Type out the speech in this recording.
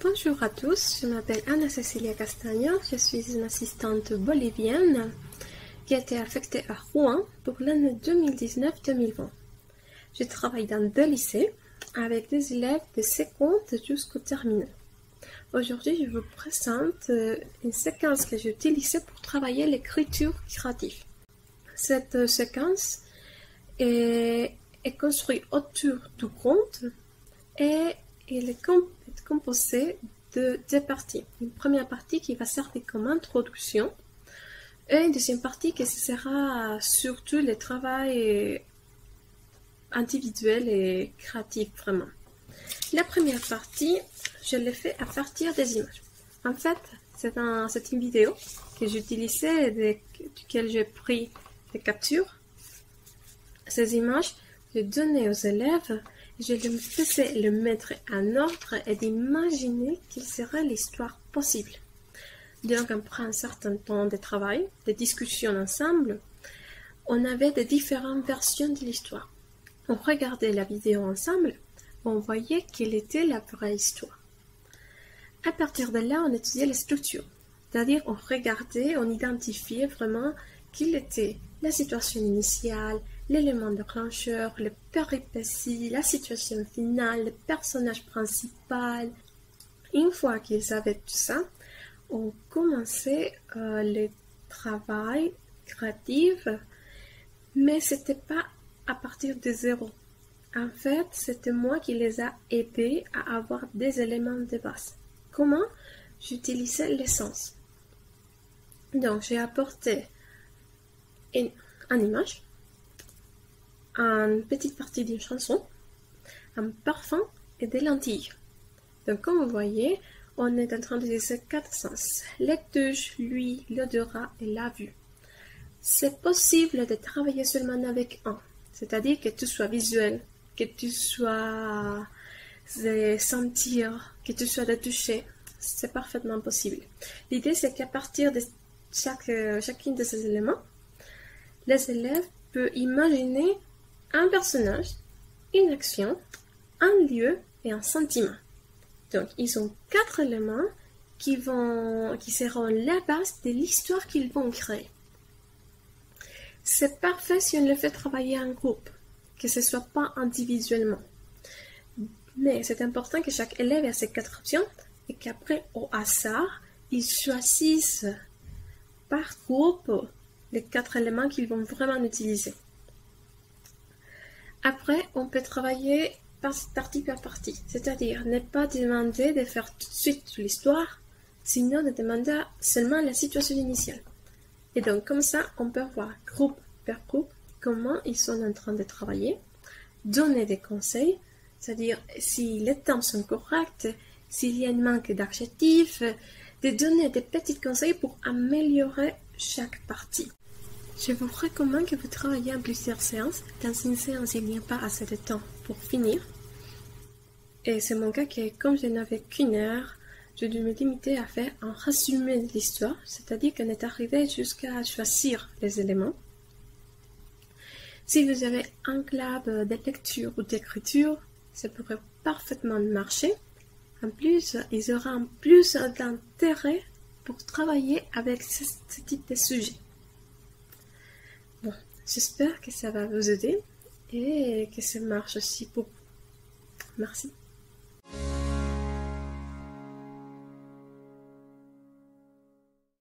Bonjour à tous, je m'appelle Ana Cecilia Castaño, je suis une assistante bolivienne qui a été affectée à Rouen pour l'année 2019-2020. Je travaille dans 2 lycées avec des élèves de seconde jusqu'au terminal. Aujourd'hui, je vous présente une séquence que j'ai utilisée pour travailler l'écriture créative. Cette séquence est construite autour du conte et il est composé de 2 parties. Une première partie qui va servir comme introduction et une deuxième partie qui sera surtout le travail individuel et créatif vraiment. La première partie, je l'ai fait à partir des images. En fait, c'est une vidéo que j'utilisais duquel j'ai pris des captures. Ces images, je donnais aux élèves. Je les faisais le mettre en ordre et d'imaginer quelle serait l'histoire possible. Donc, après un certain temps de travail, de discussion ensemble, on avait des différentes versions de l'histoire. On regardait la vidéo ensemble, on voyait quelle était la vraie histoire. À partir de là, on étudiait les structures, c'est-à-dire on regardait, on identifiait vraiment quelle était la situation initiale, l'élément déclencheur, les péripéties, la situation finale, le personnage principal. Une fois qu'ils savaient tout ça, on commençait le travail créatif, mais c'était pas à partir de zéro. En fait, c'était moi qui les a aidés à avoir des éléments de base. Comment? J'utilisais l'essence. Donc, j'ai apporté une image, une petite partie d'une chanson, un parfum et des lentilles. Donc, comme vous voyez, on est en train d'utiliser 4 sens. Les touches, l'ouïe, l'odorat et la vue. C'est possible de travailler seulement avec un, c'est-à-dire que tout soit visuel, que tout soit de sentir, que tout soit de toucher. C'est parfaitement possible. L'idée, c'est qu'à partir de chacun de ces éléments, les élèves peuvent imaginer un personnage, une action, un lieu et un sentiment. Donc, ils ont 4 éléments qui seront la base de l'histoire qu'ils vont créer. C'est parfait si on le fait travailler en groupe, que ce ne soit pas individuellement. Mais c'est important que chaque élève ait ces 4 options et qu'après, au hasard, ils choisissent par groupe les 4 éléments qu'ils vont vraiment utiliser. Après, on peut travailler partie par partie, c'est-à-dire ne pas demander de faire tout de suite l'histoire, sinon de demander seulement la situation initiale. Et donc, comme ça, on peut voir groupe par groupe comment ils sont en train de travailler, donner des conseils, c'est-à-dire si les temps sont corrects, s'il y a un manque d'adjectifs, de donner des petits conseils pour améliorer chaque partie. Je vous recommande que vous travaillez en plusieurs séances. Dans une séance, il n'y a pas assez de temps pour finir. Et c'est mon cas que, comme je n'avais qu'une heure, je dû me limiter à faire un résumé de l'histoire, c'est-à-dire qu'on est arrivé jusqu'à choisir les éléments. Si vous avez un club de lecture ou d'écriture, ça pourrait parfaitement marcher. En plus, ils auront plus d'intérêt pour travailler avec ce type de sujet. Bon, j'espère que ça va vous aider et que ça marche aussi pour vous. Merci.